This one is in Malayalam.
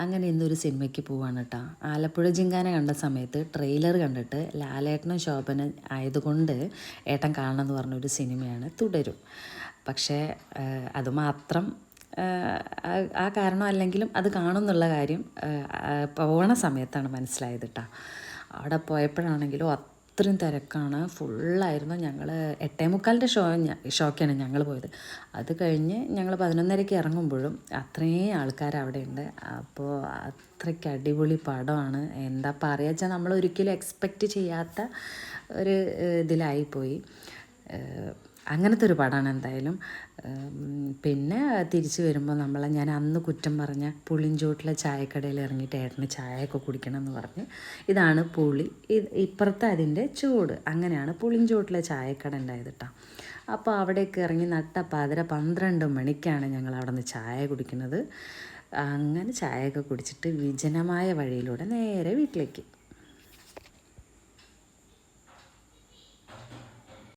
അങ്ങനെ ഇന്നൊരു സിനിമയ്ക്ക് പോവാണ് കേട്ടോ. ആലപ്പുഴ ജിങ്കാന കണ്ട സമയത്ത് ട്രെയിലർ കണ്ടിട്ട് ലാലേട്ടനും ശോഭന ആയതുകൊണ്ട് ഏട്ടൻ കാണണമെന്ന് പറഞ്ഞൊരു സിനിമയാണ് തുടരും. പക്ഷേ അതുമാത്രം ആ കാരണം അല്ലെങ്കിലും അത് കാണുമെന്നുള്ള കാര്യം പോണ സമയത്താണ് മനസ്സിലായത് കേട്ടോ. അവിടെ പോയപ്പോഴാണെങ്കിലും അത്രയും തിരക്കാണ്, ഫുള്ളായിരുന്നു. ഞങ്ങൾ 8:45 ഷോക്കാണ് ഞങ്ങൾ പോയത്. അത് കഴിഞ്ഞ് ഞങ്ങൾ 11:30 ഇറങ്ങുമ്പോഴും അത്രയും ആൾക്കാർ അവിടെ ഉണ്ട്. അപ്പോൾ അത്രയ്ക്ക് അടിപൊളി പടമാണ്. എന്താ പറയുക വെച്ചാൽ നമ്മൾ ഒരിക്കലും എക്സ്പെക്റ്റ് ചെയ്യാത്ത ഒരു ഇതിലായിപ്പോയി. അങ്ങനത്തെ ഒരു പടമാണ് എന്തായാലും. പിന്നെ തിരിച്ച് വരുമ്പോൾ ഞാൻ അന്ന് കുറ്റം പറഞ്ഞ പുളിഞ്ചോട്ടിലെ ചായക്കടയിൽ ഇറങ്ങിയിട്ട് ഏട്ടന് ചായയൊക്കെ കുടിക്കണം എന്ന് പറഞ്ഞ്, ഇതാണ് പുളി, ഇപ്പുറത്തെ അതിൻ്റെ ചൂട്. അങ്ങനെയാണ് പുളിഞ്ചോട്ടിലെ ചായക്കട ഉണ്ടായത് കേട്ടോ. അപ്പോൾ അവിടേക്ക് ഇറങ്ങി നട്ടപ്പാതിര 12 മണിക്കാണ് ഞങ്ങൾ അവിടെ നിന്ന് ചായ കുടിക്കുന്നത്. അങ്ങനെ ചായയൊക്കെ കുടിച്ചിട്ട് വിജനമായ വഴിയിലൂടെ നേരെ വീട്ടിലേക്ക്.